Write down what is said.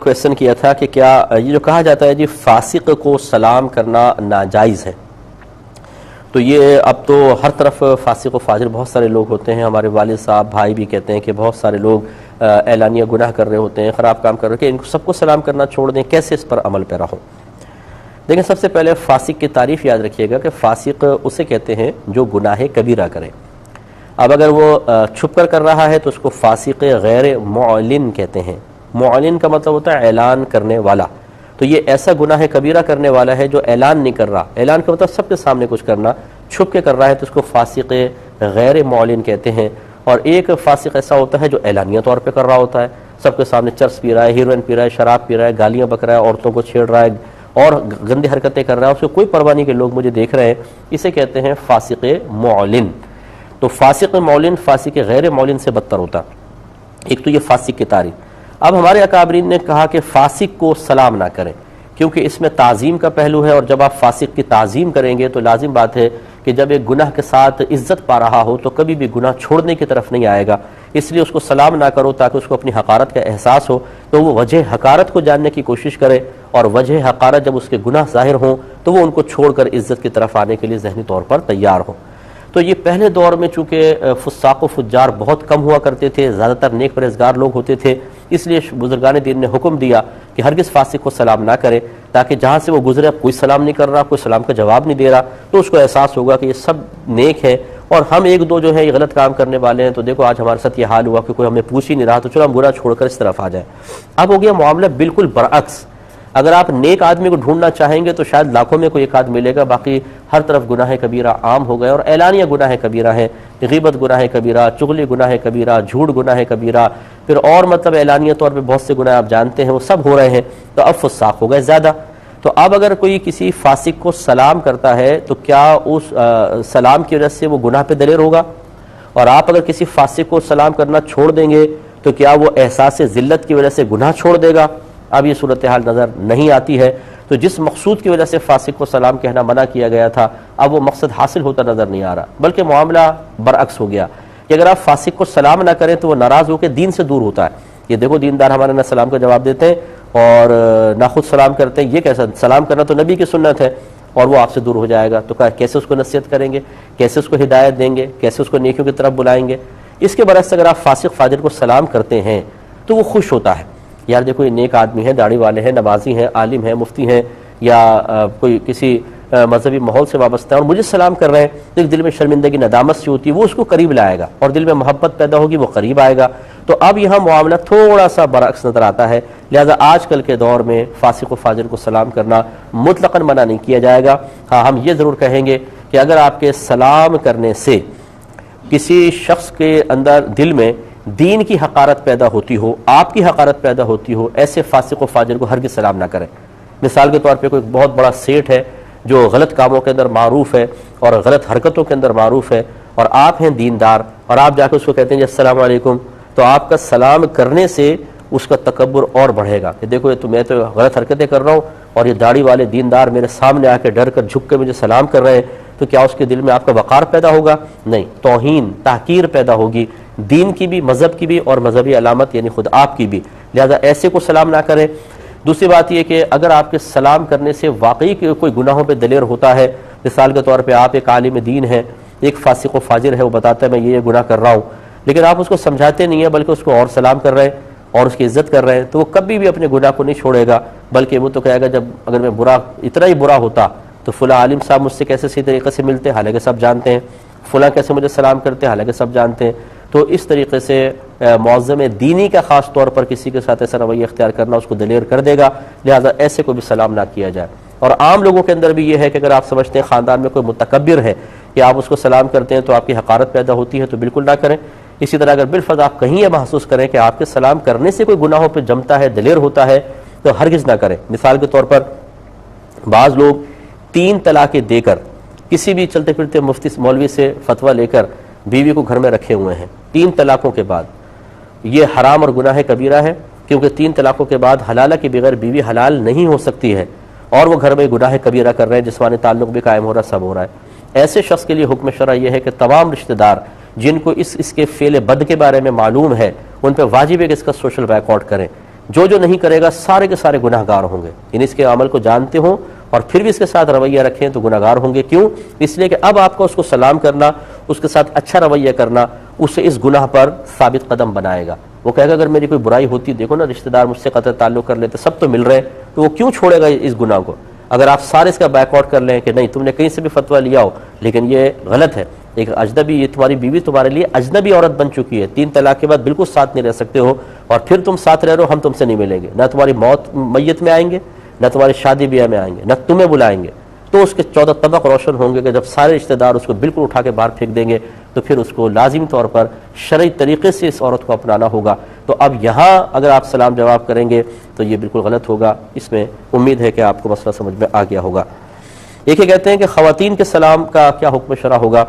Question کیا تھا کہ کیا یہ جو کہا جاتا ہے جی فاسق کو سلام کرنا ناجائز ہے، تو یہ اب تو ہر طرف فاسق و فاجر بہت سارے لوگ ہوتے ہیں. ہمارے والد صاحب بھائی بھی کہتے ہیں کہ بہت سارے لوگ اعلانیہ گناہ کر رہے ہوتے ہیں، خراب کام کر رہے ہیں، کہ ان کو سب کو سلام کرنا چھوڑ دیں، کیسے اس پر عمل پیرا ہو. دیکھیں سب سے پہلے فاسق کی تعریف یاد رکھیے گا کہ فاسق اسے کہتے ہیں جو گناہ کبیرہ کرے. اب اگر وہ چھپ کر رہا ہے تو اس کو فاسق غیر معلن کہتے ہیں. معلن کا مطلب ہوتا ہے اعلان کرنے والا. تو یہ ایسا گناہ کبیرہ کرنے والا ہے جو اعلان نہیں کر رہا. اعلان کا مطلب سب کے سامنے کچھ کرنا، چھپ کے کر رہا ہے تو اس کو فاسق غیر معلن کہتے ہیں. اور ایک فاسق ایسا ہوتا ہے جو اعلانیہ طور پہ کر رہا ہوتا ہے، سب کے سامنے چرس پی رہا ہے، ہیروئن پی رہا ہے، شراب پی رہا ہے، گالیاں بک رہا ہے، عورتوں کو چھیڑ رہا ہے اور گندی حرکتیں کر رہا ہے، اس کو کوئی پرواہ نہیں کہ لوگ مجھے دیکھ رہے ہیں. اسے کہتے ہیں فاسق معلن. تو فاسق معلن فاسق غیر معلن سے بدتر ہوتا. ایک تو یہ فاسق کی تعریف. اب ہمارے اکابرین نے کہا کہ فاسق کو سلام نہ کریں، کیونکہ اس میں تعظیم کا پہلو ہے، اور جب آپ فاسق کی تعظیم کریں گے تو لازم بات ہے کہ جب ایک گناہ کے ساتھ عزت پا رہا ہو تو کبھی بھی گناہ چھوڑنے کی طرف نہیں آئے گا. اس لیے اس کو سلام نہ کرو تاکہ اس کو اپنی حقارت کا احساس ہو، تو وہ وجہ حقارت کو جاننے کی کوشش کرے، اور وجہ حقارت جب اس کے گناہ ظاہر ہوں تو وہ ان کو چھوڑ کر عزت کی طرف آنے کے لیے ذہنی طور پر تیار ہو. تو یہ پہلے دور میں چونکہ فساق و فجار بہت کم ہوا کرتے تھے، زیادہ تر نیک پرہیزگار لوگ ہوتے تھے، اس لیے بزرگان دین نے حکم دیا کہ ہرگز فاسق کو سلام نہ کرے، تاکہ جہاں سے وہ گزرے اب کوئی سلام نہیں کر رہا، کوئی سلام کا جواب نہیں دے رہا، تو اس کو احساس ہوگا کہ یہ سب نیک ہے اور ہم ایک دو جو ہے یہ غلط کام کرنے والے ہیں. تو دیکھو آج ہمارے ساتھ یہ حال ہوا کہ کوئی ہمیں پوچھ ہی نہیں رہا، تو چلو ہم برا چھوڑ کر اس طرف آ جائیں. اب ہو گیا معاملہ بالکل برعکس. اگر آپ نیک آدمی کو ڈھونڈنا چاہیں گے تو شاید لاکھوں میں کوئی ایک آدھ ملے گا، باقی ہر طرف گناہ کبیرہ عام ہو گئے، اور اعلانیہ گناہ کبیرہ ہیں. غیبت گناہ کبیرہ، چغلی گناہ کبیرہ، جھوٹ گناہ کبیرہ، پھر اور مطلب اعلانیہ طور پہ بہت سے گناہ آپ جانتے ہیں وہ سب ہو رہے ہیں. تو اب فساق ہو گئے زیادہ. تو اب اگر کوئی کسی فاسق کو سلام کرتا ہے تو کیا اس سلام کی وجہ سے وہ گناہ پہ دلیر ہوگا؟ اور آپ اگر کسی فاسق کو سلام کرنا چھوڑ دیں گے تو کیا وہ احساس ذلت کی وجہ سے گناہ چھوڑ دے گا؟ اب یہ صورتحال نظر نہیں آتی ہے. تو جس مقصود کی وجہ سے فاسق کو سلام کہنا منع کیا گیا تھا اب وہ مقصد حاصل ہوتا نظر نہیں آ رہا، بلکہ معاملہ برعکس ہو گیا کہ اگر آپ فاسق کو سلام نہ کریں تو وہ ناراض ہو کے دین سے دور ہوتا ہے. یہ دیکھو دیندار ہمارے نہ سلام کا جواب دیتے ہیں اور نہ خود سلام کرتے ہیں. یہ کیسا سلام کرنا تو نبی کی سنت ہے، اور وہ آپ سے دور ہو جائے گا. تو کیسے اس کو نصیحت کریں گے، کیسے اس کو ہدایت دیں گے، کیسے اس کو نیکیوں کی طرف بلائیں گے؟ اس کے برعکس اگر آپ فاسق فاجر کو سلام کرتے ہیں تو وہ خوش ہوتا ہے. یار دیکھو یہ نیک آدمی ہے، داڑھی والے ہیں، نمازی ہیں، عالم ہیں، مفتی ہیں، یا کوئی کسی مذہبی ماحول سے وابستہ ہے اور مجھے سلام کر رہے ہیں، تو ایک دل میں شرمندگی ندامت سی ہوتی ہے، وہ اس کو قریب لائے گا، اور دل میں محبت پیدا ہوگی، وہ قریب آئے گا. تو اب یہاں معاملہ تھوڑا سا برعکس نظر آتا ہے. لہذا آج کل کے دور میں فاسق و فاجر کو سلام کرنا مطلقاً منع نہیں کیا جائے گا. ہاں ہم یہ ضرور کہیں گے کہ اگر آپ کے سلام کرنے سے کسی شخص کے اندر دل میں دین کی حقارت پیدا ہوتی ہو، آپ کی حقارت پیدا ہوتی ہو، ایسے فاسق و فاجر کو ہرگز سلام نہ کریں. مثال کے طور پہ کوئی بہت بڑا سیٹ ہے جو غلط کاموں کے اندر معروف ہے اور غلط حرکتوں کے اندر معروف ہے، اور آپ ہیں دیندار، اور آپ جا کے اس کو کہتے ہیں جی السلام علیکم، تو آپ کا سلام کرنے سے اس کا تکبر اور بڑھے گا کہ دیکھو میں تو غلط حرکتیں کر رہا ہوں اور یہ داڑھی والے دیندار میرے سامنے آ کے ڈر کر جھک کے مجھے سلام کر رہے ہیں. تو کیا اس کے دل میں آپ کا وقار پیدا ہوگا؟ نہیں، توہین، تحقیر پیدا ہوگی، دین کی بھی، مذہب کی بھی، اور مذہبی علامت یعنی خود آپ کی بھی. لہذا ایسے کو سلام نہ کریں. دوسری بات یہ کہ اگر آپ کے سلام کرنے سے واقعی کوئی گناہوں پہ دلیر ہوتا ہے، مثال کے طور پہ آپ ایک عالم دین ہیں، ایک فاسق و فاجر ہے، وہ بتاتا ہے میں یہ گناہ کر رہا ہوں، لیکن آپ اس کو سمجھاتے نہیں ہیں بلکہ اس کو اور سلام کر رہے ہیں اور اس کی عزت کر رہے ہیں، تو وہ کبھی بھی اپنے گناہ کو نہیں چھوڑے گا، بلکہ وہ تو کہے گا جب اگر میں اتنا ہی برا ہوتا تو فلاں عالم صاحب مجھ سے کیسے صحیح طریقے سے ملتے، حالانکہ سب جانتے ہیں، فلاں کیسے مجھے سلام کرتے، حالانکہ سب جانتے ہیں. تو اس طریقے سے معظم دینی کا خاص طور پر کسی کے ساتھ ایسا رویہ اختیار کرنا اس کو دلیر کر دے گا. لہذا ایسے کو بھی سلام نہ کیا جائے. اور عام لوگوں کے اندر بھی یہ ہے کہ اگر آپ سمجھتے ہیں خاندان میں کوئی متکبر ہے کہ آپ اس کو سلام کرتے ہیں تو آپ کی حقارت پیدا ہوتی ہے، تو بالکل نہ کریں. اسی طرح اگر بالفرض آپ کہیں یہ محسوس کریں کہ آپ کے سلام کرنے سے کوئی گناہوں پہ جمتا ہے، دلیر ہوتا ہے، تو ہرگز نہ کریں. مثال کے طور پر بعض لوگ 3 طلاقیں دے کر کسی بھی چلتے پھرتے مفتی مولوی سے فتویٰ لے کر بیوی کو گھر میں رکھے ہوئے ہیں 3 طلاقوں کے بعد. یہ حرام اور گناہ کبیرہ ہے، کیونکہ 3 طلاقوں کے بعد حلالہ کے بغیر بیوی حلال نہیں ہو سکتی ہے، اور وہ گھر میں گناہ کبیرہ کر رہے ہیں، جسمانی تعلق بھی قائم ہو رہا ہے، سب ہو رہا ہے. ایسے شخص کے لیے حکم شرع یہ ہے کہ تمام رشتہ دار جن کو اس کے فعل بد کے بارے میں معلوم ہے ان پہ واجب ہے کہ اس کا سوشل بائیکاٹ کریں. جو جو نہیں کرے گا سارے کے سارے گناہ گار ہوں گے. یعنی اس کے عمل کو جانتے ہوں اور پھر بھی اس کے ساتھ رویہ رکھیں تو گناہ گار ہوں گے. کیوں؟ اس لیے کہ اب آپ کو اس کو سلام کرنا، اس کے ساتھ اچھا رویہ کرنا اسے اس گناہ پر ثابت قدم بنائے گا. وہ کہے گا اگر میری کوئی برائی ہوتی، دیکھو نا رشتہ دار مجھ سے قطع تعلق کر لیتے، سب تو مل رہے ہیں، تو وہ کیوں چھوڑے گا اس گناہ کو؟ اگر آپ سارے اس کا بیک آؤٹ کر لیں کہ نہیں تم نے کہیں سے بھی فتویٰ لیا ہو لیکن یہ غلط ہے، ایک اجنبی، یہ تمہاری بیوی تمہارے لیے اجنبی عورت بن چکی ہے، 3 طلاق کے بعد بالکل ساتھ نہیں رہ سکتے ہو، اور پھر تم ساتھ رہ رہے ہو، ہم تم سے نہیں ملیں گے، نہ تمہاری موت میت میں آئیں گے، نہ تمہاری شادی بیاہ میں آئیں گے، نہ تمہیں بلائیں گے. تو اس کے 14 طبق روشن ہوں گے کہ جب سارے رشتہ دار اس کو بالکل اٹھا کے باہر پھینک دیں گے تو پھر اس کو لازمی طور پر شرعی طریقے سے اس عورت کو اپنانا ہوگا. تو اب یہاں اگر آپ سلام جواب کریں گے تو یہ بالکل غلط ہوگا. اس میں امید ہے کہ آپ کو مسئلہ سمجھ میں آ گیا ہوگا. ایک کہتے ہیں کہ خواتین کے سلام کا کیا حکم شرع ہوگا.